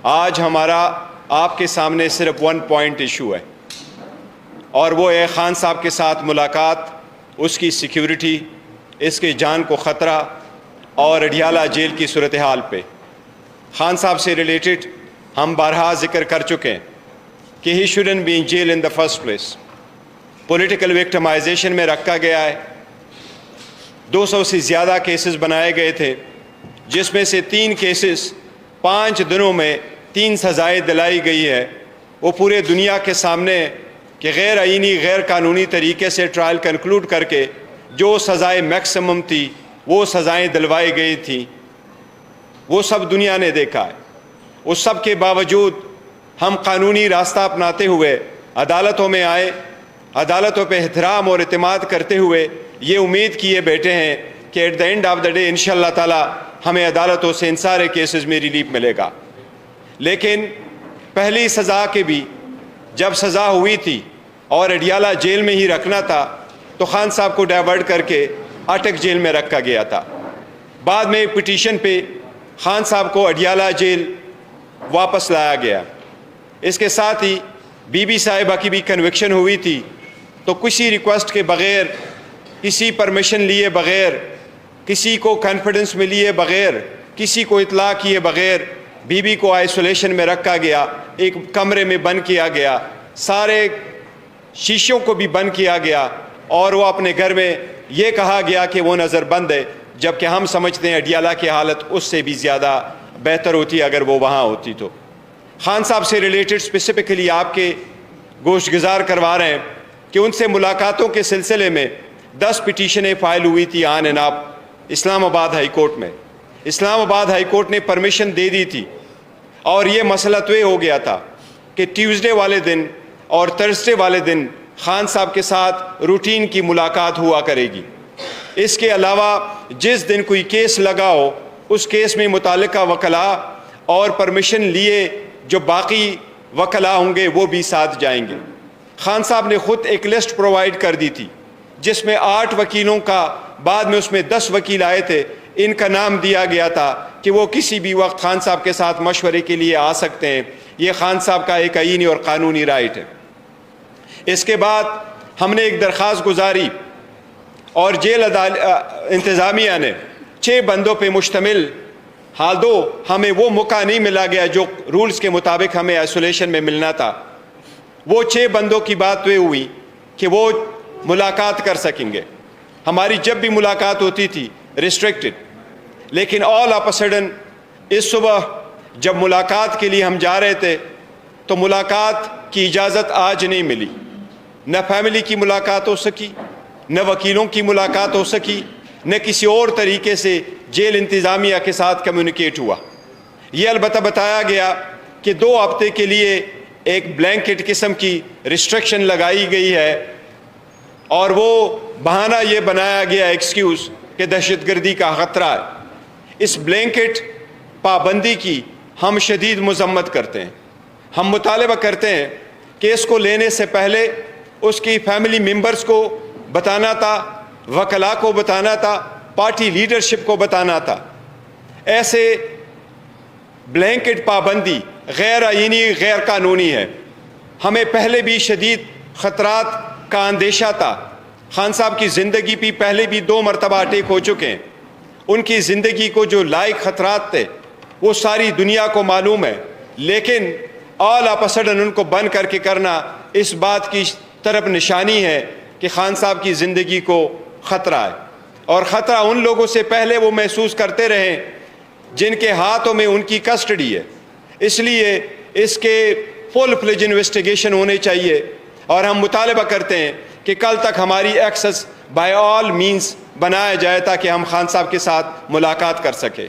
آج ہمارا آپ کے سامنے صرف 1 پوائنٹ ایشو ہے، اور وہ ہے خان صاحب کے ساتھ ملاقات، اس کی سیکیورٹی، اس کے جان کو خطرہ اور اڈیالہ جیل کی صورتحال پہ۔ خان صاحب سے ریلیٹڈ ہم بارہا ذکر کر چکے ہیں کہ he shouldn't be in jail in the first place. Political victimisation میں رکھا گیا ہے، 200 سے زیادہ کیسز بنائے گئے تھے، جس میں سے 3 کیسز 5 دنوں میں 3 سزائیں دلائی گئی ہے۔ وہ پورے دنیا کے سامنے کہ غیر آئینی غیر قانونی طریقے سے ٹرائل کنکلوڈ کر کے جو سزائیں میکسیمم تھی وہ سزائیں دلوائی گئی تھیں، وہ سب دنیا نے دیکھا ہے۔ اس سب کے باوجود ہم قانونی راستہ اپناتے ہوئے عدالتوں میں آئے، عدالتوں پہ احترام اور اعتماد کرتے ہوئے یہ امید کیے بیٹھے ہیں کہ at the end of the day انشاءاللہ تعالی ہمیں عدالتوں سے ان سارے کیسز میں ریلیف ملے گا۔ لیکن پہلی سزا کے بھی جب سزا ہوئی تھی اور اڈیالہ جیل میں ہی رکھنا تھا تو خان صاحب کو ڈائیورٹ کر کے اٹک جیل میں رکھا گیا تھا۔ بعد میں پٹیشن پہ خان صاحب کو اڈیالہ جیل واپس لایا گیا۔ اس کے ساتھ ہی بی بی صاحبہ کی بھی کنوکشن ہوئی تھی، تو کسی ریکویسٹ کے بغیر، کسی پرمیشن لیے بغیر، کسی کو کانفیڈنس میں لیے بغیر، کسی کو اطلاع کیے بغیر بی بی کو آئسولیشن میں رکھا گیا، ایک کمرے میں بند کیا گیا، سارے شیشوں کو بھی بند کیا گیا، اور وہ اپنے گھر میں یہ کہا گیا کہ وہ نظر بند ہے، جبکہ ہم سمجھتے ہیں اڈیالہ کی حالت اس سے بھی زیادہ بہتر ہوتی اگر وہ وہاں ہوتی تو۔ خان صاحب سے ریلیٹڈ اسپیسیفکلی آپ کے گوشت گزار کروا رہے ہیں کہ ان سے ملاقاتوں کے سلسلے میں 10 پٹیشنیں فائل ہوئی تھی آن اینڈ آف اسلام آباد ہائی کورٹ میں۔ اسلام آباد ہائی کورٹ نے پرمیشن دے دی تھی، اور یہ مسئلہ طے ہو گیا تھا کہ ٹیوزڈے والے دن اور تھرسڈے والے دن خان صاحب کے ساتھ روٹین کی ملاقات ہوا کرے گی۔ اس کے علاوہ جس دن کوئی کیس لگا ہو اس کیس میں متعلقہ وکلاء اور پرمیشن لیے جو باقی وکلاء ہوں گے وہ بھی ساتھ جائیں گے۔ خان صاحب نے خود ایک لسٹ پرووائڈ کر دی تھی جس میں 8 وکیلوں کا، بعد میں اس میں 10 وکیل آئے تھے، ان کا نام دیا گیا تھا کہ وہ کسی بھی وقت خان صاحب کے ساتھ مشورے کے لیے آ سکتے ہیں۔ یہ خان صاحب کا ایک آئینی اور قانونی رائٹ ہے۔ اس کے بعد ہم نے ایک درخواست گزاری اور جیل انتظامیہ نے 6 بندوں پہ مشتمل، حال دو ہمیں وہ موقع نہیں ملا گیا جو رولز کے مطابق ہمیں آئسولیشن میں ملنا تھا، وہ 6 بندوں کی بات طے ہوئی کہ وہ ملاقات کر سکیں گے۔ ہماری جب بھی ملاقات ہوتی تھی ریسٹرکٹڈ، لیکن آل آف اے سڈن اس صبح جب ملاقات کے لیے ہم جا رہے تھے تو ملاقات کی اجازت آج نہیں ملی، نہ فیملی کی ملاقات ہو سکی، نہ وکیلوں کی ملاقات ہو سکی، نہ کسی اور طریقے سے جیل انتظامیہ کے ساتھ کمیونیکیٹ ہوا۔ یہ البتہ بتایا گیا کہ 2 ہفتے کے لیے ایک بلینکٹ قسم کی ریسٹرکشن لگائی گئی ہے، اور وہ بہانہ یہ بنایا گیا ایکسکیوز کہ دہشت گردی کا خطرہ ہے۔ اس بلینکٹ پابندی کی ہم شدید مذمت کرتے ہیں۔ ہم مطالبہ کرتے ہیں کہ اس کو لینے سے پہلے اس کی فیملی ممبرز کو بتانا تھا، وکلاء کو بتانا تھا، پارٹی لیڈرشپ کو بتانا تھا۔ ایسے بلینکٹ پابندی غیر آئینی، غیر قانونی ہے۔ ہمیں پہلے بھی شدید خطرات کا اندیشہ تھا۔ خان صاحب کی زندگی بھی پہلے بھی 2 مرتبہ اٹیک ہو چکے ہیں۔ ان کی زندگی کو جو لائق خطرات تھے وہ ساری دنیا کو معلوم ہے، لیکن آل آف اے سڈن ان کو بند کر کے کرنا اس بات کی طرف نشانی ہے کہ خان صاحب کی زندگی کو خطرہ ہے، اور خطرہ ان لوگوں سے پہلے وہ محسوس کرتے رہے جن کے ہاتھوں میں ان کی کسٹڈی ہے۔ اس لیے اس کے فل فلیج انویسٹیگیشن ہونے چاہیے، اور ہم مطالبہ کرتے ہیں کہ کل تک ہماری ایکسس بائی آل مینز بنایا جائے تاکہ ہم خان صاحب کے ساتھ ملاقات کر سکیں۔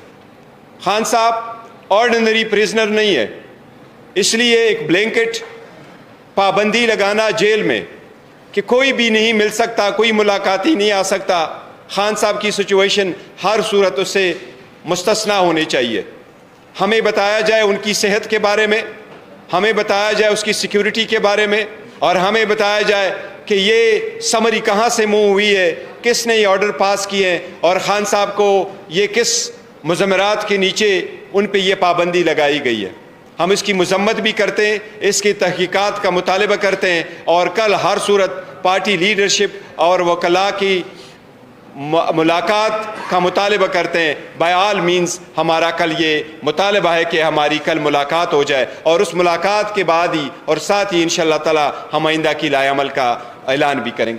خان صاحب آرڈنری پریزنر نہیں ہے، اس لیے ایک بلینکٹ پابندی لگانا جیل میں کہ کوئی بھی نہیں مل سکتا، کوئی ملاقاتی نہیں آ سکتا، خان صاحب کی سچویشن ہر صورت اس سے مستثنیٰ ہونی چاہیے۔ ہمیں بتایا جائے ان کی صحت کے بارے میں، ہمیں بتایا جائے اس کی سیکیورٹی کے بارے میں، اور ہمیں بتایا جائے کہ یہ سمری کہاں سے موو ہوئی ہے، کس نے یہ آرڈر پاس کیے ہیں، اور خان صاحب کو یہ کس مضمرات کے نیچے ان پہ یہ پابندی لگائی گئی ہے۔ ہم اس کی مذمت بھی کرتے ہیں، اس کی تحقیقات کا مطالبہ کرتے ہیں، اور کل ہر صورت پارٹی لیڈرشپ اور وکلاء کی ملاقات کا مطالبہ کرتے ہیں۔ بائی آل مینز ہمارا کل یہ مطالبہ ہے کہ ہماری کل ملاقات ہو جائے، اور اس ملاقات کے بعد ہی اور ساتھ ہی انشاءاللہ تعالی ہم آئندہ کی لائحہ عمل کا اعلان بھی کریں گے۔